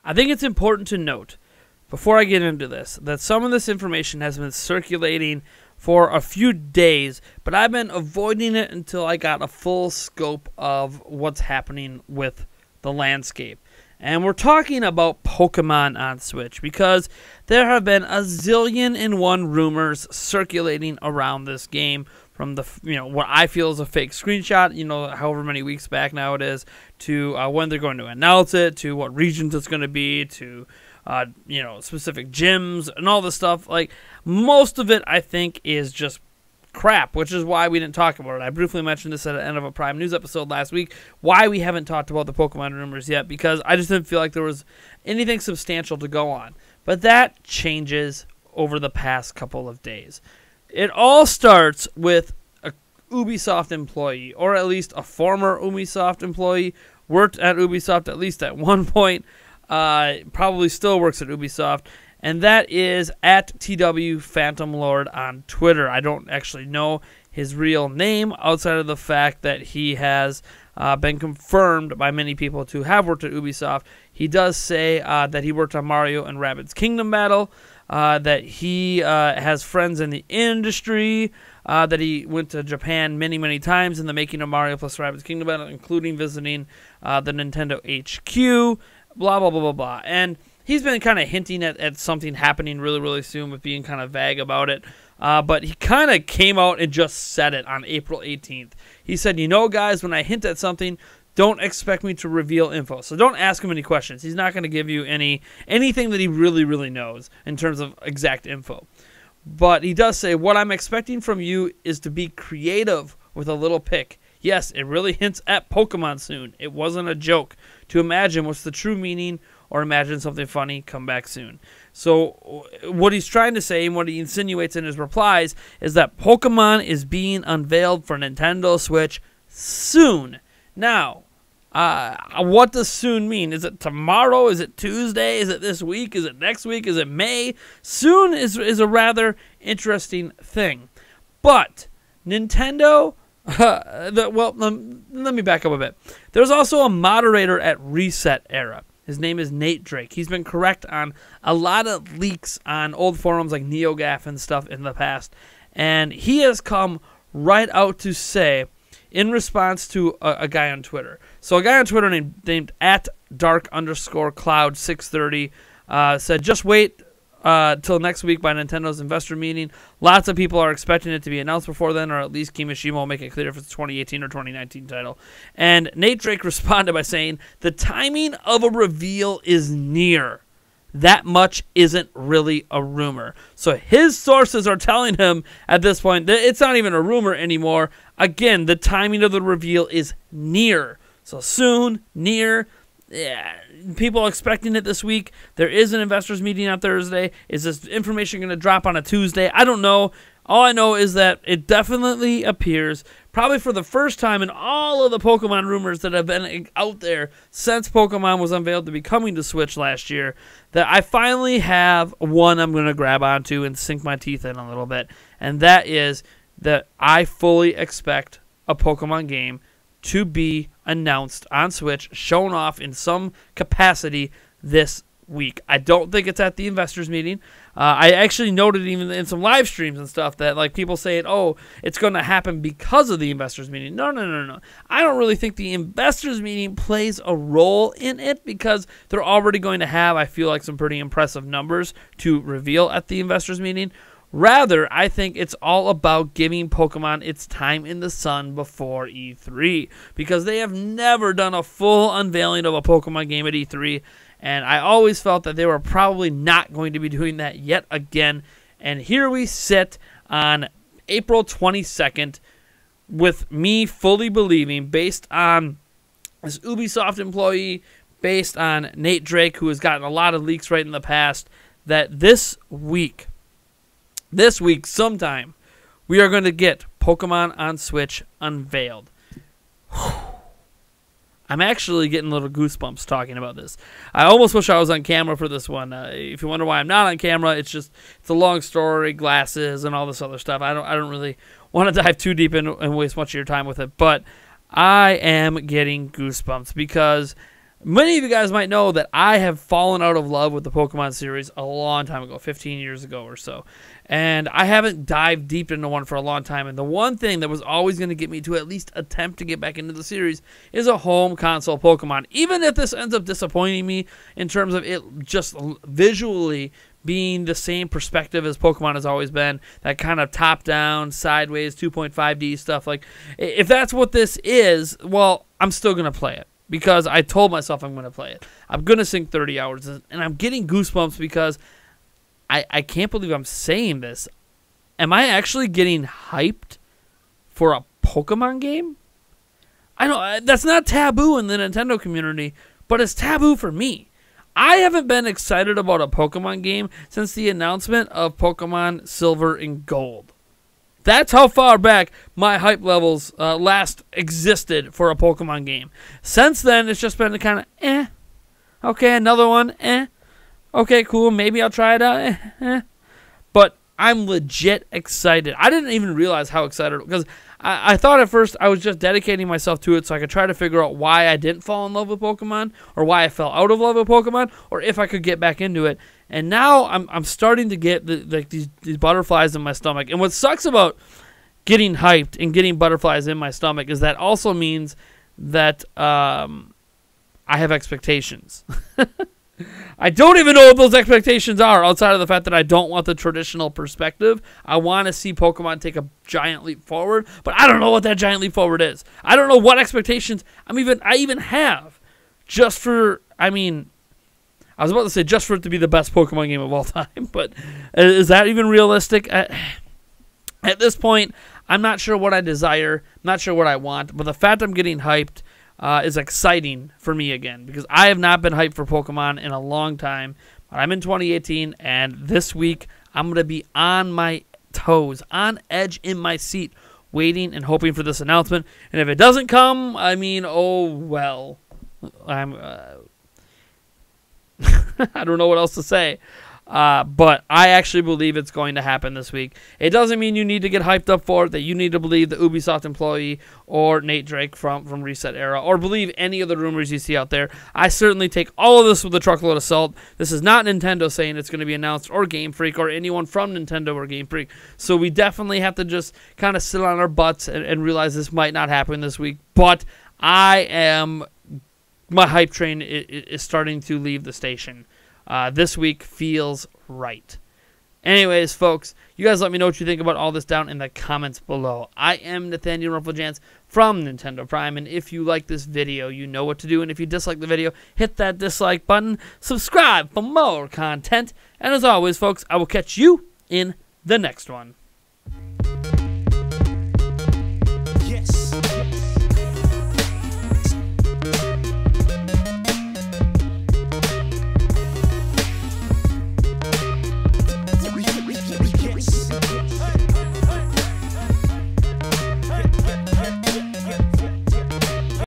I think it's important to note, before I get into this, that some of this information has been circulating for a few days, but I've been avoiding it until I got a full scope of what's happening with the landscape. And we're talking about Pokemon on Switch, because there have been a zillion and one rumors circulating around this game, from the, what I feel is a fake screenshot, however many weeks back now it is, to when they're going to announce it, to what regions it's going to be, to specific gyms and all this stuff. Like, most of it, I think, is just crap, which is why we didn't talk about it. I briefly mentioned this at the end of a Prime News episode last week, why we haven't talked about the Pokemon rumors yet, because I just didn't feel like there was anything substantial to go on. But that changes over the past couple of days. It all starts with a Ubisoft employee, or at least a former Ubisoft employee, worked at Ubisoft at least at one point, probably still works at Ubisoft, and that is at TW Phantom Lord on Twitter. I don't actually know his real name outside of the fact that he has been confirmed by many people to have worked at Ubisoft. He does say that he worked on Mario and Rabbids Kingdom Battle, that he has friends in the industry, that he went to Japan many, many times in the making of Mario plus Rabbids Kingdom Battle, including visiting the Nintendo HQ, blah, blah, blah, blah, blah. And he's been kind of hinting at something happening really, really soon, with being kind of vague about it. But he kind of came out and just said it on April 18th. He said, guys, when I hint at something, don't expect me to reveal info. So don't ask him any questions. He's not going to give you anything that he really, really knows in terms of exact info. But he does say, what I'm expecting from you is to be creative with a little pick. Yes, it really hints at Pokemon soon. It wasn't a joke. To imagine what's the true meaning, or imagine something funny, come back soon. So what he's trying to say, and what he insinuates in his replies, is that Pokemon is being unveiled for Nintendo Switch soon. Now, what does soon mean? Is it tomorrow? Is it Tuesday? Is it this week? Is it next week? Is it May? Soon is a rather interesting thing. But Nintendo... let me back up a bit. There's also a moderator at Reset Era. His name is Nate Drake. He's been correct on a lot of leaks on old forums like NeoGAF and stuff in the past. And he has come right out to say, in response to a guy on Twitter. So a guy on Twitter named at @dark_cloud630 said, just wait till next week by Nintendo's investor meeting. Lots of people are expecting it to be announced before then, or at least Kimishima will make it clear if it's a 2018 or 2019 title. And Nate Drake responded by saying, the timing of a reveal is near. That much isn't really a rumor. So his sources are telling him at this point that it's not even a rumor anymore. Again, the timing of the reveal is near. So soon, near. Yeah, people are expecting it this week. There is an investors meeting on Thursday. Is this information going to drop on a Tuesday? I don't know. All I know is that it definitely appears, probably for the first time in all of the Pokemon rumors that have been out there since Pokemon was unveiled to be coming to Switch last year, that I finally have one I'm going to grab onto and sink my teeth in a little bit. And that is that I fully expect a Pokemon game to be announced on Switch, shown off in some capacity this week. I don't think it's at the investors meeting. I actually noted even in some live streams and stuff that like people say, oh, it's going to happen because of the investors meeting. No. I don't really think the investors meeting plays a role in it, because they're already going to have, I feel like, some pretty impressive numbers to reveal at the investors meeting. Rather, I think it's all about giving Pokemon its time in the sun before E3, because they have never done a full unveiling of a Pokemon game at E3, and I always felt that they were probably not going to be doing that yet again. And here we sit on April 22nd with me fully believing, based on this Ubisoft employee, based on Nate Drake, who has gotten a lot of leaks right in the past, that this week sometime, we are going to get Pokemon on Switch unveiled. I'm actually getting a little goosebumps talking about this. I almost wish I was on camera for this one. If you wonder why I'm not on camera, it's a long story, glasses, and all this other stuff. I don't really want to dive too deep in and waste much of your time with it, but I am getting goosebumps because Many of you guys might know that I have fallen out of love with the Pokemon series a long time ago, 15 years ago or so. And I haven't dived deep into one for a long time. And the one thing that was always going to get me to at least attempt to get back into the series is a home console Pokemon. Even if this ends up disappointing me in terms of it just visually being the same perspective as Pokemon has always been, that kind of top-down, sideways, 2.5D stuff. Like, if that's what this is, well, I'm still going to play it. Because I told myself I'm going to play it. I'm going to sink 30 hours. And I'm getting goosebumps because I can't believe I'm saying this. Am I actually getting hyped for a Pokemon game? I know that's not taboo in the Nintendo community, but it's taboo for me. I haven't been excited about a Pokemon game since the announcement of Pokemon Silver and Gold. That's how far back my hype levels last existed for a Pokemon game. Since then, it's just been kind of, okay, another one, okay, cool, maybe I'll try it out, But I'm legit excited. I didn't even realize how excited, because I thought at first I was just dedicating myself to it so I could try to figure out why I didn't fall in love with Pokemon, or why I fell out of love with Pokemon, or if I could get back into it. And now I'm starting to get these butterflies in my stomach. And what sucks about getting hyped and getting butterflies in my stomach is that also means that I have expectations. I don't even know what those expectations are outside of the fact that I don't want the traditional perspective. I want to see Pokemon take a giant leap forward, but I don't know what that giant leap forward is. I don't know what expectations I even have just for, I was about to say just for it to be the best Pokemon game of all time, but is that even realistic? At this point, I'm not sure what I desire, not sure what I want, but the fact I'm getting hyped is exciting for me again, because I have not been hyped for Pokemon in a long time. But I'm in 2018, and this week I'm going to be on my toes, on edge in my seat, waiting and hoping for this announcement. And if it doesn't come, oh well. I don't know what else to say. But I actually believe it's going to happen this week. It doesn't mean you need to get hyped up for it, that you need to believe the Ubisoft employee or Nate Drake from Reset Era, or believe any of the rumors you see out there. I certainly take all of this with a truckload of salt. This is not Nintendo saying it's going to be announced, or Game Freak, or anyone from Nintendo or Game Freak. So we definitely have to just kind of sit on our butts and realize this might not happen this week. But my hype train is starting to leave the station. This week feels right. Anyways, folks, you guys let me know what you think about all this down in the comments below. I am Nathaniel Rumpeljans from Nintendo Prime, and if you like this video, you know what to do. And if you dislike the video, hit that dislike button, subscribe for more content, and as always, folks, I will catch you in the next one.